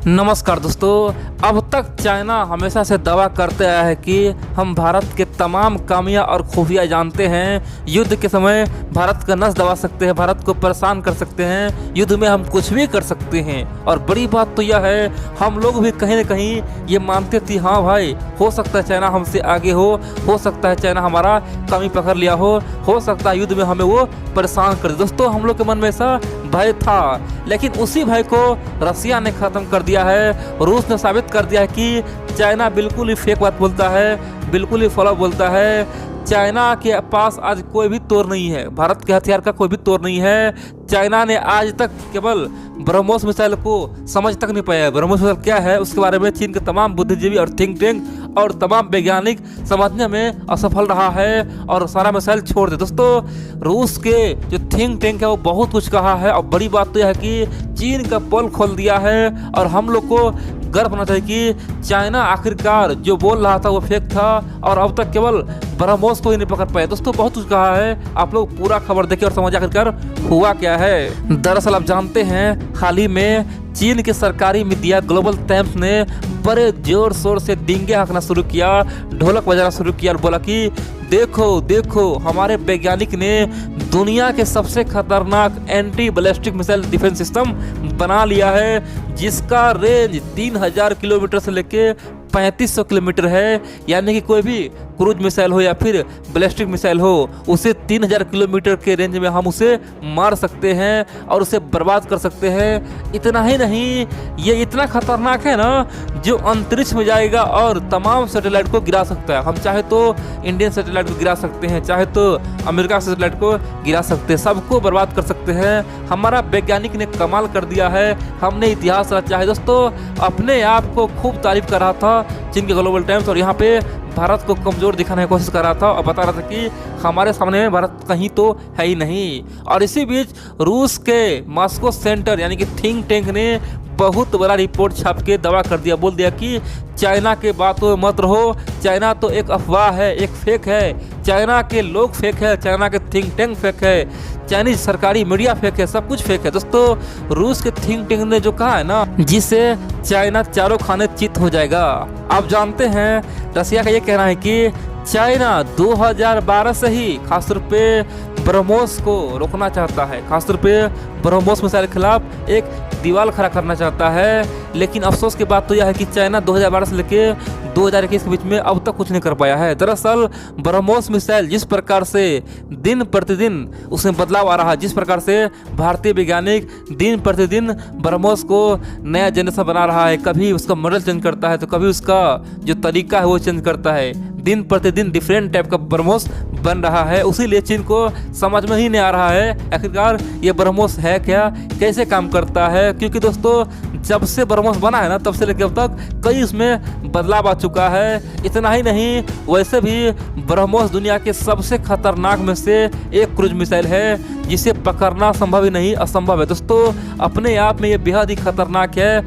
नमस्कार दोस्तों। अब तक चाइना हमेशा से दावा करते आया है कि हम भारत के तमाम खामियां और खूबियां जानते हैं। युद्ध के समय भारत का नस दबा सकते हैं, भारत को परेशान कर सकते हैं, युद्ध में हम कुछ भी कर सकते हैं। और बड़ी बात तो यह है, हम लोग भी कहीं ना कहीं ये मानते थे, हाँ भाई हो सकता है चाइना हमसे आगे हो सकता है चाइना हमारा कमी पकड़ लिया हो सकता है युद्ध में हमें वो परेशान कर दे। दोस्तों हम लोग के मन में ऐसा भय था, लेकिन उसी भय को रसिया ने खत्म कर दिया है। रूस ने साबित कर दिया है कि चाइना बिल्कुल ही फेक बात बोलता है, बिल्कुल ही फॉलो बोलता है। चाइना के पास आज कोई भी तोड़ नहीं है, भारत के हथियार का कोई भी तोड़ नहीं है। चाइना ने आज तक केवल ब्रह्मोस मिसाइल को समझ तक नहीं पाया है। ब्रह्मोस मिसाइल क्या है उसके बारे में चीन के तमाम बुद्धिजीवी और थिंक टैंक और तमाम वैज्ञानिक समझने में असफल रहा है और सारा मिसाइल छोड़ दे। दोस्तों रूस के जो थिंक टैंक है वो बहुत कुछ कहा है और बड़ी बात तो यह है कि चीन का पोल खोल दिया है। और हम लोग को गर्व होना चाहिए कि चाइना आखिरकार जो बोल रहा था वो फेक था और अब तक केवल ब्रह्मोस को ही नहीं पकड़ पाए। दोस्तों बहुत कुछ कहा है, आप लोग पूरा खबर देखिए और समझिए आखिरकार हुआ क्या है। दरअसल आप जानते हैं हाल ही में चीन के सरकारी मीडिया ग्लोबल टाइम्स ने बड़े जोर शोर से डींगे हाँकना शुरू किया, ढोलक बजाना शुरू किया और बोला कि देखो देखो हमारे वैज्ञानिक ने दुनिया के सबसे खतरनाक anti ballistic missile defence system बना लिया है, जिसका रेंज 3000 किलोमीटर से लेके 3500 किलोमीटर है। यानी कि कोई भी क्रूज मिसाइल हो या फिर बैलिस्टिक मिसाइल हो, उसे 3000 किलोमीटर के रेंज में हम उसे मार सकते हैं और उसे बर्बाद कर सकते हैं। इतना ही नहीं, ये इतना खतरनाक है ना जो अंतरिक्ष में जाएगा और तमाम सैटेलाइट को गिरा सकता है। हम चाहे तो इंडियन सैटेलाइट को गिरा सकते हैं, चाहे तो अमेरिका सैटेलाइट को गिरा सकते हैं, सबको बर्बाद कर सकते हैं। हमारा वैज्ञानिक ने कमाल कर दिया है, हमने इतिहास रचा है। दोस्तों अपने आप को खूब तारीफ कर रहा था चीन के ग्लोबल टाइम्स और यहाँ पे भारत को कमजोर दिखाने की कोशिश कर रहा था और बता रहा था कि हमारे सामने भारत कहीं तो है ही नहीं। और इसी बीच रूस के मॉस्को सेंटर यानी कि थिंक टैंक ने बहुत बड़ा रिपोर्ट छाप के दावा कर दिया, बोल दिया कि चाइना के बातों में मत रहो, चाइना तो एक अफवाह है, एक फेक है, चाइना के लोग फेक है, चाइना के थिंक टैंक फेक है, चाइनीज सरकारी मीडिया फेक है, सब कुछ फेक है। दोस्तों रूस के थिंक टैंक ने जो कहा है ना, जिससे चाइना चारों खाने चित हो जाएगा। आप जानते हैं रसिया का ये कहना है कि चाइना 2012 से ही खासतौर पे ब्रह्मोस को रोकना चाहता है, खासतौर पे ब्रह्मोस मिसाइल के खिलाफ एक दीवार खड़ा करना चाहता है। लेकिन अफसोस की बात तो यह है कि चाइना 2012 से लेके 2021 के बीच में अब तक कुछ नहीं कर पाया है। दरअसल ब्रह्मोस मिसाइल जिस प्रकार से दिन प्रतिदिन उसमें बदलाव आ रहा है, जिस प्रकार से भारतीय वैज्ञानिक दिन प्रतिदिन ब्रह्मोस को नया जनरेशन बना रहा है, कभी उसका मॉडल चेंज करता है तो कभी उसका जो तरीका है वो चेंज करता है, दिन प्रतिदिन डिफरेंट टाइप का ब्रह्मोस बन रहा है। उसीलिए चीन को समझ में ही नहीं आ रहा है आखिरकार ये ब्रह्मोस है क्या, कैसे काम करता है। क्योंकि दोस्तों जब से ब्रह्मोस बना है ना तब से लेकर अब तक कई उसमें बदलाव आ चुका है। इतना ही नहीं, वैसे भी ब्रह्मोस दुनिया के सबसे खतरनाक में से एक क्रूज मिसाइल है, जिसे पकड़ना संभव ही नहीं असंभव है। दोस्तों अपने आप में ये बेहद ही खतरनाक है,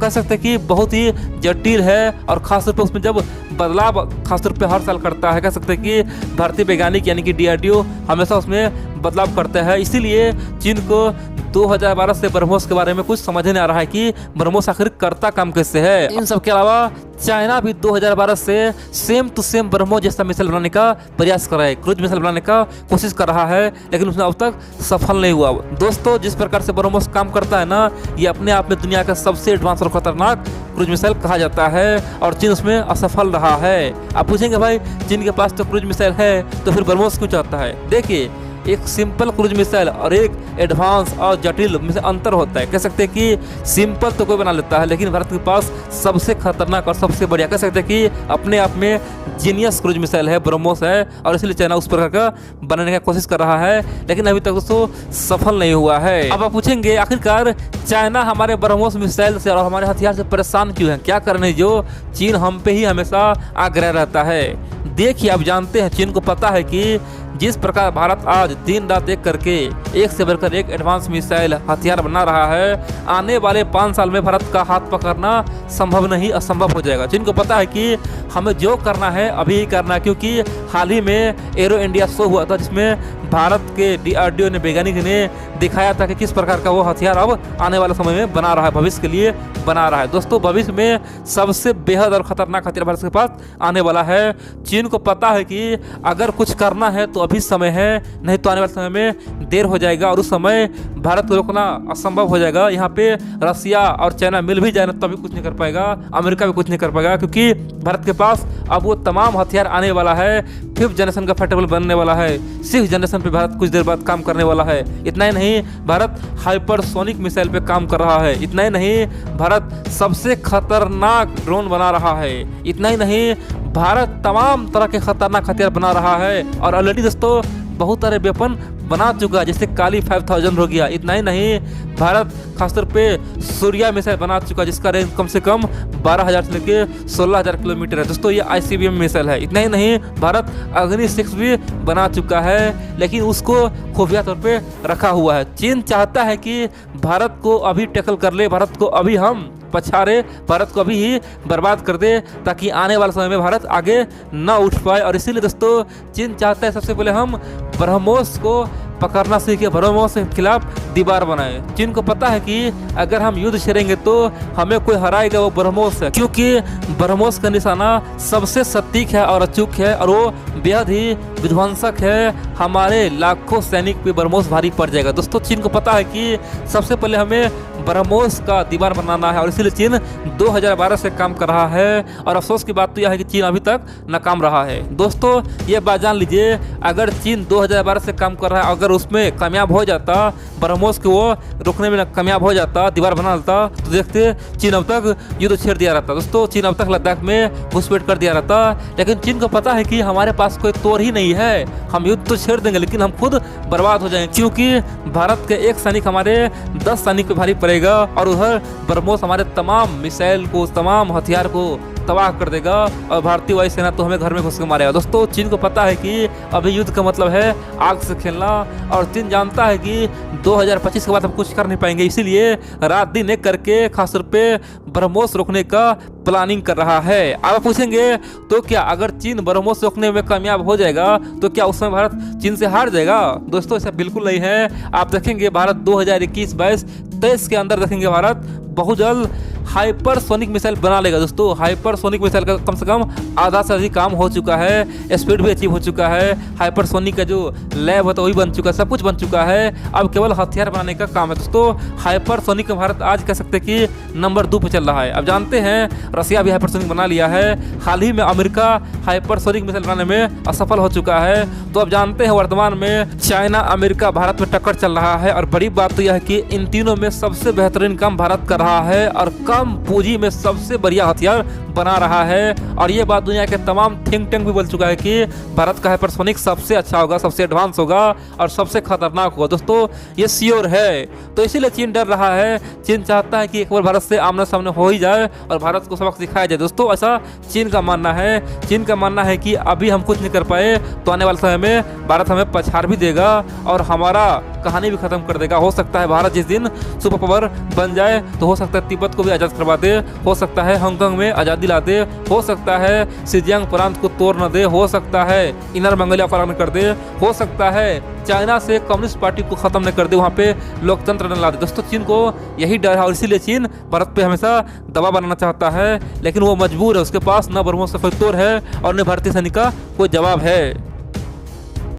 कह सकते हैं कि बहुत ही जटिल है और खासतौर पर उसमें जब बदलाव खासतौर पे हर साल करता है, कह सकते हैं कि भारतीय वैज्ञानिक यानी कि DRDO हमेशा उसमें बदलाव करता है। इसीलिए चीन को 2012 से ब्रह्मोस के बारे में कुछ समझ नहीं आ रहा है कि ब्रह्मोस आखिर करता काम कैसे है। इन सब के अलावा चाइना भी 2012 से सेम टू सेम ब्रह्मोस जैसा मिसाइल बनाने का प्रयास कर रहा है, क्रूज मिसाइल बनाने का कोशिश कर रहा है, लेकिन उसमें अब तक सफल नहीं हुआ। दोस्तों जिस प्रकार से ब्रह्मोस काम करता है ना, ये अपने आप में दुनिया का सबसे एडवांस और खतरनाक क्रूज मिसाइल कहा जाता है और चीन उसमें असफल रहा है। आप पूछेंगे भाई चीन के पास तो क्रूज मिसाइल है तो फिर ब्रह्मोस क्यों चाहता है। देखिए एक सिंपल क्रूज मिसाइल और एक एडवांस और जटिल में से अंतर होता है। कह सकते हैं कि सिंपल तो कोई बना लेता है, लेकिन भारत के पास सबसे खतरनाक और सबसे बढ़िया, कह सकते हैं कि अपने आप में जीनियस क्रूज मिसाइल है, ब्रह्मोस है। और इसलिए चाइना उस प्रकार का बनाने की कोशिश कर रहा है, लेकिन अभी तक दोस्तों सफल नहीं हुआ है। अब आप पूछेंगे आखिरकार चाइना हमारे ब्रह्मोस मिसाइल से और हमारे हथियार से परेशान क्यों है, क्या करने जो चीन हम पे ही हमेशा आग्रह रहता है। देखिए आप जानते हैं चीन को पता है कि जिस प्रकार भारत आज दिन रात एक करके एक से बढ़कर एक एडवांस मिसाइल हथियार बना रहा है, आने वाले 5 साल में भारत का हाथ पकड़ना संभव नहीं असंभव हो जाएगा। जिनको पता है कि हमें जो करना है अभी ही करना है, क्योंकि हाल ही में एरो इंडिया शो हुआ था जिसमें भारत के DRDO ने वैज्ञानिक ने दिखाया था कि किस प्रकार का वो हथियार अब आने वाले समय में बना रहा है, भविष्य के लिए बना रहा है। दोस्तों भविष्य में सबसे बेहद और खतरनाक हथियार भारत के पास आने वाला है। चीन को पता है कि अगर कुछ करना है तो अभी समय है, नहीं तो आने वाले समय में देर हो जाएगा और उस समय भारत को रोकना असंभव हो जाएगा। यहाँ पे रसिया और चाइना मिल भी जाए तभी कुछ नहीं कर पाएगा, अमेरिका भी कुछ नहीं कर पाएगा, क्योंकि भारत के पास अब वो तमाम हथियार आने वाला है। 5th जनरेशन का फाइटर बनने वाला है, 6th जनरेशन पे भारत कुछ देर बाद काम करने वाला है। इतना ही नहीं, भारत हाइपरसोनिक मिसाइल पे काम कर रहा है। इतना ही नहीं, भारत सबसे खतरनाक ड्रोन बना रहा है। इतना ही नहीं, भारत तमाम तरह के खतरनाक हथियार बना रहा है और ऑलरेडी दोस्तों बहुत सारे वेपन बना चुका है, जैसे काली 5000 हो गया। इतना ही नहीं, भारत खासतौर पे सूर्या मिसाइल बना चुका है, जिसका रेंज कम से कम 12,000 से लेकर 16,000 किलोमीटर है। दोस्तों ये ICBM मिसाइल है। इतना ही नहीं, भारत अग्नि 6 भी बना चुका है, लेकिन उसको खुफिया तौर पे रखा हुआ है। चीन चाहता है कि भारत को अभी टैकल कर ले, भारत को अभी हम पछाड़े, भारत को अभी ही बर्बाद कर दे, ताकि आने वाले समय में भारत आगे न उठ पाए। और इसीलिए दोस्तों चीन चाहता है सबसे पहले हम ब्रह्मोस को पकड़ना सीखे, ब्रह्मोस के खिलाफ दीवार बनाए। चीन को पता है कि अगर हम युद्ध छेड़ेंगे तो हमें कोई हराएगा, वो ब्रह्मोस है, क्योंकि ब्रह्मोस का निशाना सबसे सटीक है और अचूक है और वो बेहद ही विध्वंसक है। हमारे लाखों सैनिक पे ब्रह्मोस भारी पड़ जाएगा। दोस्तों चीन को पता है कि सबसे पहले हमें ब्रह्मोस का दीवार बनाना है और इसीलिए चीन 2012 से काम कर रहा है। और अफसोस की बात तो यह है कि चीन अभी तक नाकाम रहा है। दोस्तों ये बात जान लीजिए, अगर चीन 2012 से काम कर रहा है, अगर उसमें कामयाब हो जाता, ब्रह्मोस को वो रोकने में कामयाब हो जाता, दीवार बना लेता, तो देखते चीन अब तक युद्ध छेड़ दिया रहता। दोस्तों चीन अब तक लद्दाख में घुसपैठ कर दिया रहता, लेकिन चीन को पता है कि हमारे पास कोई तोड़ ही नहीं है। हम युद्ध तो छेड़ देंगे लेकिन हम खुद बर्बाद हो जाएंगे, क्योंकि भारत के एक सैनिक हमारे 10 सैनिक पे भारी पड़ेगा और उधर ब्रह्मोस हमारे तमाम मिसाइल को, तमाम हथियार को तबाह कर देगा और भारतीय वायुसेना तो हमें घर में घुस के मारेगा। दोस्तों चीन को पता है कि अभी युद्ध का मतलब है आग से खेलना, और चीन जानता है कि 2025 के बाद हम कुछ कर नहीं पाएंगे, इसीलिए रात दिन एक करके खासतौर पे ब्रह्मोस रोकने का प्लानिंग कर रहा है। आप पूछेंगे तो क्या अगर चीन ब्रह्मोस रोकने में कामयाब हो जाएगा तो क्या उस समय भारत चीन से हार जाएगा? दोस्तों ऐसा बिल्कुल नहीं है। आप देखेंगे भारत 2021, 22, 23 के अंदर देखेंगे भारत बहुत जल्द हाइपरसोनिक मिसाइल बना लेगा। दोस्तों हाइपरसोनिक मिसाइल का कम से कम आधा से अधिक काम हो चुका है, स्पीड भी अचीव हो चुका है, हाइपरसोनिक का जो लैब होता है वही बन चुका है, सब कुछ बन चुका है। अब केवल हथियार बनाने का काम है। दोस्तों हाइपरसोनिक में भारत आज कह सकते हैं कि नंबर 2 पे चल रहा है। अब जानते हैं रसिया भी हाइपरसोनिक बना लिया है, हाल ही में अमेरिका हाइपरसोनिक मिसाइल बनाने में असफल हो चुका है। तो अब जानते हैं वर्तमान में चाइना, अमेरिका, भारत में टक्कर चल रहा है। और बड़ी बात तो यह है कि इन तीनों में सबसे बेहतरीन काम भारत कर रहा है और कम पूंजी में सबसे बढ़िया हथियार बना रहा है। और ये बात दुनिया के तमाम थिंक टैंक भी बोल चुका है कि भारत का हाइपरसोनिक सबसे अच्छा होगा, सबसे एडवांस होगा और सबसे खतरनाक होगा। दोस्तों ये श्योर है, तो इसीलिए चीन डर रहा है। चीन चाहता है कि एक बार भारत से आमने सामने हो ही जाए और भारत को सबक सिखाया जाए। दोस्तों ऐसा चीन का मानना है। चीन का मानना है कि अभी हम कुछ नहीं कर पाए तो आने वाले समय में भारत हमें पछाड़ भी देगा और हमारा कहानी भी खत्म कर देगा। हो सकता है भारत जिस दिन सुपर पावर बन जाए तो हो सकता है तिब्बत को भी आज़ाद करवा दे, हो सकता है हांगकांग में आज़ादी ला दे, हो सकता है सिजियांग प्रांत को तोड़ न दे, हो सकता है इनर मंगोलिया को अलग कर दे, हो सकता है चाइना से कम्युनिस्ट पार्टी को खत्म न कर दे, वहाँ पे लोकतंत्र न ला दे। दोस्तों चीन को यही डर है और इसीलिए चीन भारत पे हमेशा दबाव बनाना चाहता है, लेकिन वो मजबूर है। उसके पास न ब्रह्मोस का कोई तोड़ है और न भारतीय सैनिक का कोई जवाब है।